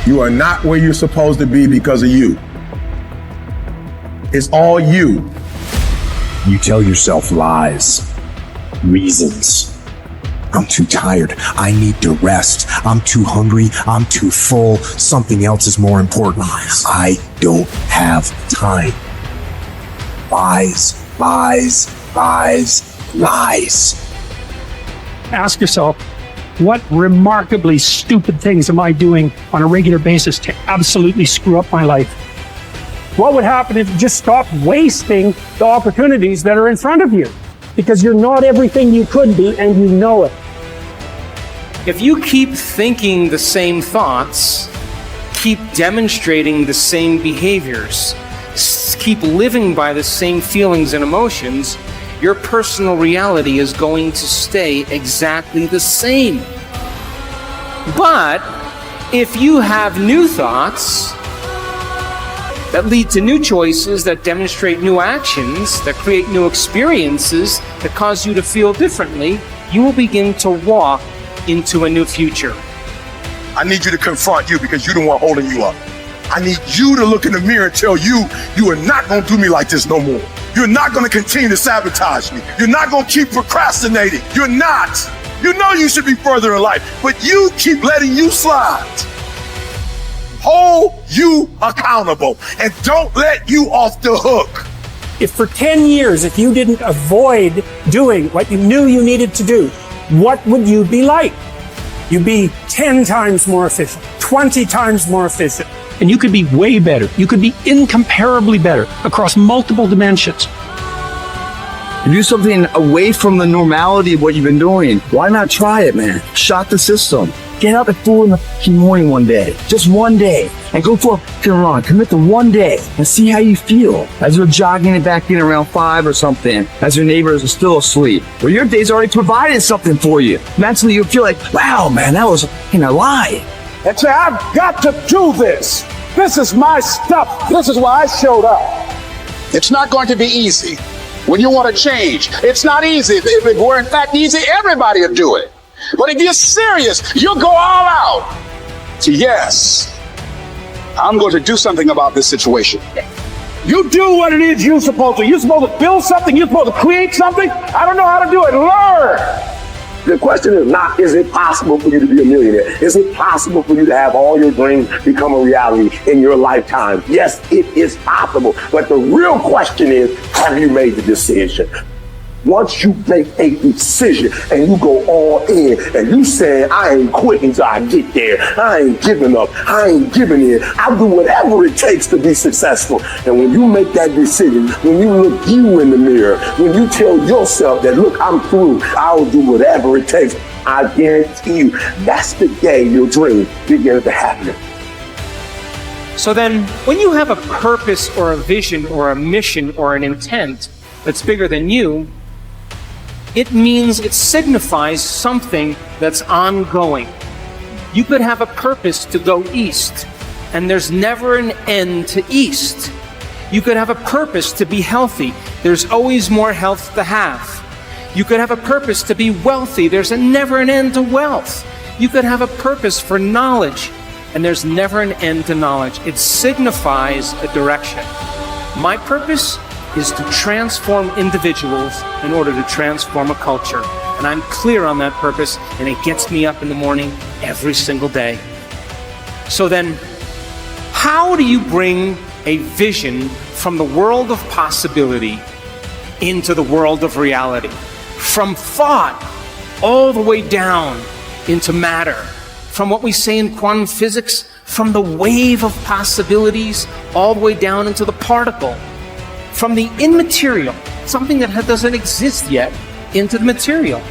You are not where you're supposed to be because of you. It's all you. You tell yourself lies, reasons. I'm too tired. I need to rest. I'm too hungry. I'm too full. Something else is more important. I don't have time. Lies, lies, lies, lies. Ask yourself, what remarkably stupid things am I doing on a regular basis to absolutely screw up my life? What would happen if you just stopped wasting the opportunities that are in front of you? Because you're not everything you could be, and you know it. If you keep thinking the same thoughts, keep demonstrating the same behaviors, keep living by the same feelings and emotions, your personal reality is going to stay exactly the same. But if you have new thoughts that lead to new choices, that demonstrate new actions, that create new experiences, that cause you to feel differently, you will begin to walk into a new future. I need you to confront you because you're the one holding you up. I need you to look in the mirror and tell you, you are not going to do me like this no more. You're not going to continue to sabotage me. You're not going to keep procrastinating. You're not. You know you should be further in life, but you keep letting you slide. Hold you accountable and don't let you off the hook. If for 10 years, if you didn't avoid doing what you knew you needed to do, what would you be like? You'd be 10 times more efficient, 20 times more efficient. And you could be way better. You could be incomparably better across multiple dimensions. Do something away from the normality of what you've been doing. Why not try it, man? Shock the system. Get up at 4 in the morning one day, just one day, and go for a run. Commit to one day and see how you feel as you're jogging it back in around 5 or something, as your neighbors are still asleep. Well, your day's already provided something for you. Mentally, you feel like, wow, man, that was a lie. And say, I've got to do this. This is my stuff. This is why I showed up. It's not going to be easy when you want to change. It's not easy. If it were in fact easy, everybody would do it. But if you're serious, you'll go all out. So yes, I'm going to do something about this situation. You do what it is you're supposed to. You're supposed to build something. You're supposed to create something. I don't know how to do it. Learn. The question is not, is it possible for you to be a millionaire? Is it possible for you to have all your dreams become a reality in your lifetime? Yes, it is possible. But the real question is, have you made the decision? Once you make a decision and you go all in and you say, I ain't quitting till I get there. I ain't giving up. I ain't giving in. I'll do whatever it takes to be successful. And when you make that decision, when you look you in the mirror, when you tell yourself that, look, I'm through, I'll do whatever it takes, I guarantee you, that's the day your dream begins to happen. So then, when you have a purpose or a vision or a mission or an intent that's bigger than you, it means it signifies something that's ongoing. You could have a purpose to go east, and there's never an end to east. You could have a purpose to be healthy. There's always more health to have. You could have a purpose to be wealthy. There's never an end to wealth. You could have a purpose for knowledge, and there's never an end to knowledge. It signifies a direction. My purpose is to transform individuals in order to transform a culture. And I'm clear on that purpose, and it gets me up in the morning every single day. So then, how do you bring a vision from the world of possibility into the world of reality? From thought all the way down into matter. From what we say in quantum physics, from the wave of possibilities all the way down into the particle. From the immaterial, something that doesn't exist yet, into the material.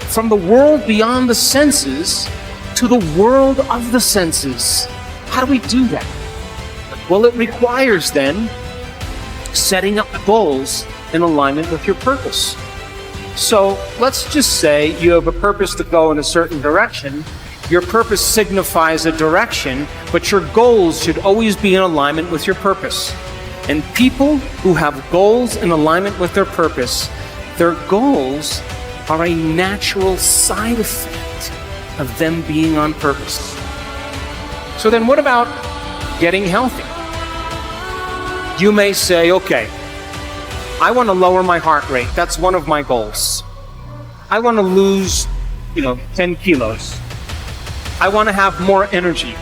From the world beyond the senses to the world of the senses. How do we do that? Well, it requires then setting up goals in alignment with your purpose. So let's just say you have a purpose to go in a certain direction. Your purpose signifies a direction, but your goals should always be in alignment with your purpose. And people who have goals in alignment with their purpose, their goals are a natural side effect of them being on purpose. So then what about getting healthy? You may say, okay, I want to lower my heart rate. That's one of my goals. I want to lose, 10 kilos. I want to have more energy.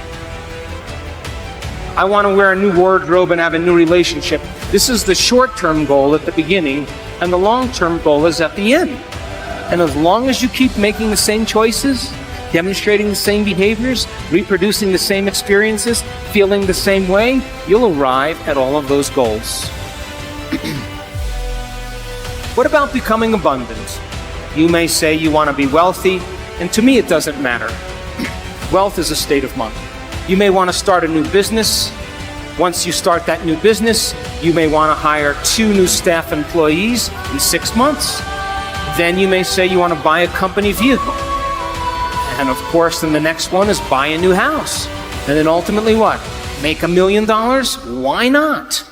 I want to wear a new wardrobe and have a new relationship. This is the short-term goal at the beginning, and the long-term goal is at the end. And as long as you keep making the same choices, demonstrating the same behaviors, reproducing the same experiences, feeling the same way, you'll arrive at all of those goals. What about becoming abundant? You may say you want to be wealthy, and to me it doesn't matter. Wealth is a state of mind. You may want to start a new business. Once you start that new business, you may want to hire 2 new staff employees in 6 months. Then you may say you want to buy a company vehicle. And of course, then the next one is buy a new house. And then ultimately what? Make $1 million? Why not?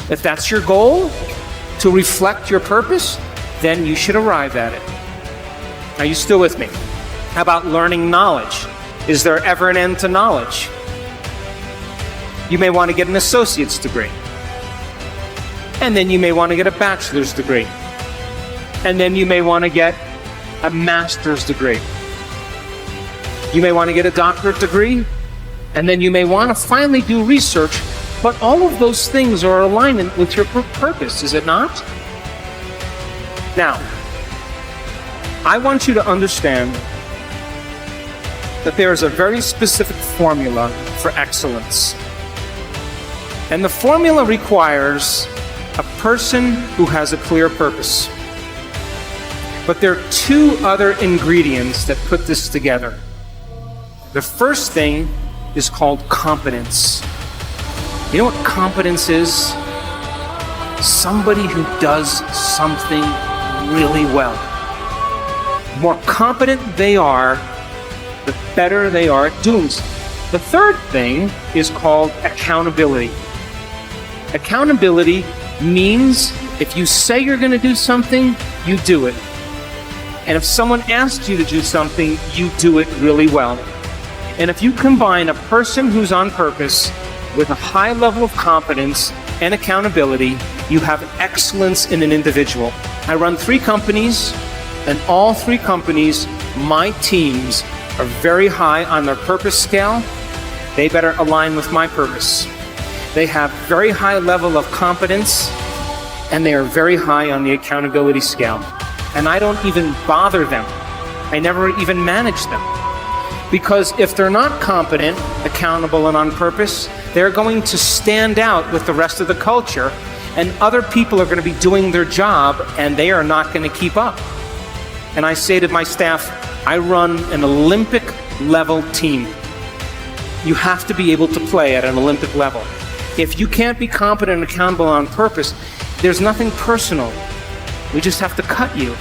If that's your goal, to reflect your purpose, then you should arrive at it. Are you still with me? How about learning knowledge? Is there ever an end to knowledge? You may want to get an associate's degree. And then you may want to get a bachelor's degree. And then you may want to get a master's degree. You may want to get a doctorate degree. And then you may want to finally do research. But all of those things are in alignment with your purpose, is it not? Now, I want you to understand that there is a very specific formula for excellence. And the formula requires a person who has a clear purpose. But there are 2 other ingredients that put this together. The first thing is called competence. You know what competence is? Somebody who does something really well. The more competent they are, the better they are at doing so. The third thing is called accountability. Accountability means if you say you're going to do something, you do it. And if someone asks you to do something, you do it really well. And if you combine a person who's on purpose with a high level of competence and accountability, you have excellence in an individual. I run 3 companies, and all 3 companies, my teams are very high on their purpose scale. They better align with my purpose. They have very high level of competence, and they are very high on the accountability scale. And I don't even bother them. I never even manage them. Because if they're not competent, accountable, and on purpose, they're going to stand out with the rest of the culture, and other people are going to be doing their job, and they are not going to keep up. And I say to my staff, I run an Olympic level team. You have to be able to play at an Olympic level. If you can't be competent and accountable on purpose, there's nothing personal. We just have to cut you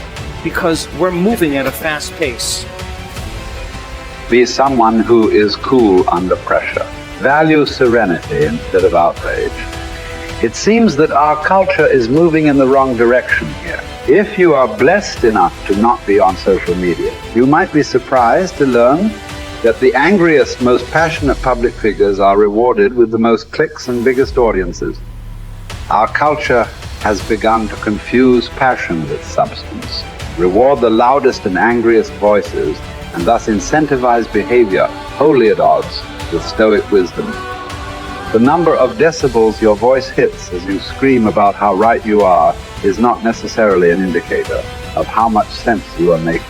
because we're moving at a fast pace. Be someone who is cool under pressure. Value serenity instead of outrage. It seems that our culture is moving in the wrong direction here. If you are blessed enough to not be on social media, you might be surprised to learn that the angriest, most passionate public figures are rewarded with the most clicks and biggest audiences. Our culture has begun to confuse passion with substance, reward the loudest and angriest voices, and thus incentivize behavior wholly at odds with stoic wisdom. The number of decibels your voice hits as you scream about how right you are is not necessarily an indicator of how much sense you are making.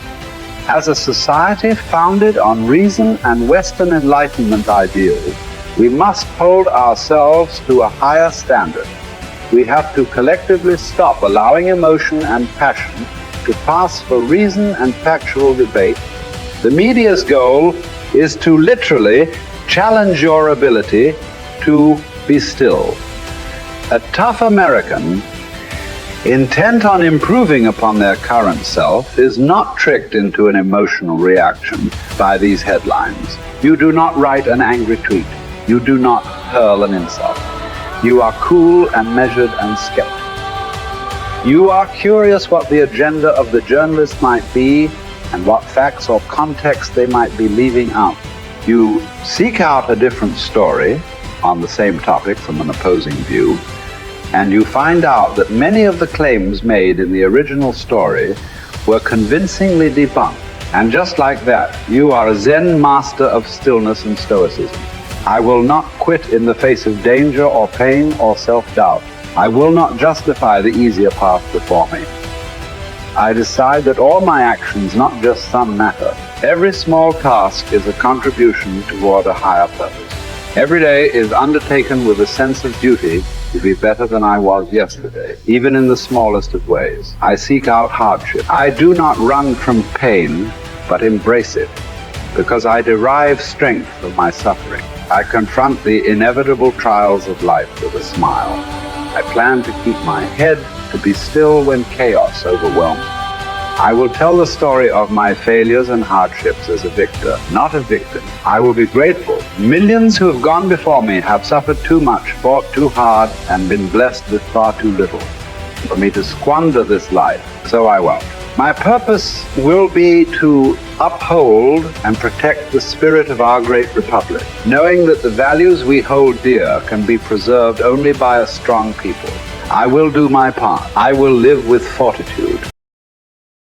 As a society founded on reason and Western Enlightenment ideals, we must hold ourselves to a higher standard. We have to collectively stop allowing emotion and passion to pass for reason and factual debate. The media's goal is to literally challenge your ability to be still. A tough American, intent on improving upon their current self, is not tricked into an emotional reaction by these headlines. You do not write an angry tweet. You do not hurl an insult. You are cool and measured and skeptical. You are curious what the agenda of the journalist might be and what facts or context they might be leaving out. You seek out a different story on the same topic from an opposing view, and you find out that many of the claims made in the original story were convincingly debunked. And just like that, you are a Zen master of stillness and stoicism. I will not quit in the face of danger or pain or self-doubt. I will not justify the easier path before me. I decide that all my actions, not just some, matter. Every small task is a contribution toward a higher purpose. Every day is undertaken with a sense of duty to be better than I was yesterday, even in the smallest of ways. I seek out hardship. I do not run from pain, but embrace it, because I derive strength from my suffering. I confront the inevitable trials of life with a smile. I plan to keep my head to be still when chaos overwhelms. I will tell the story of my failures and hardships as a victor, not a victim. I will be grateful. Millions who have gone before me have suffered too much, fought too hard, and been blessed with far too little for me to squander this life, so I won't. My purpose will be to uphold and protect the spirit of our great republic, knowing that the values we hold dear can be preserved only by a strong people. I will do my part. I will live with fortitude.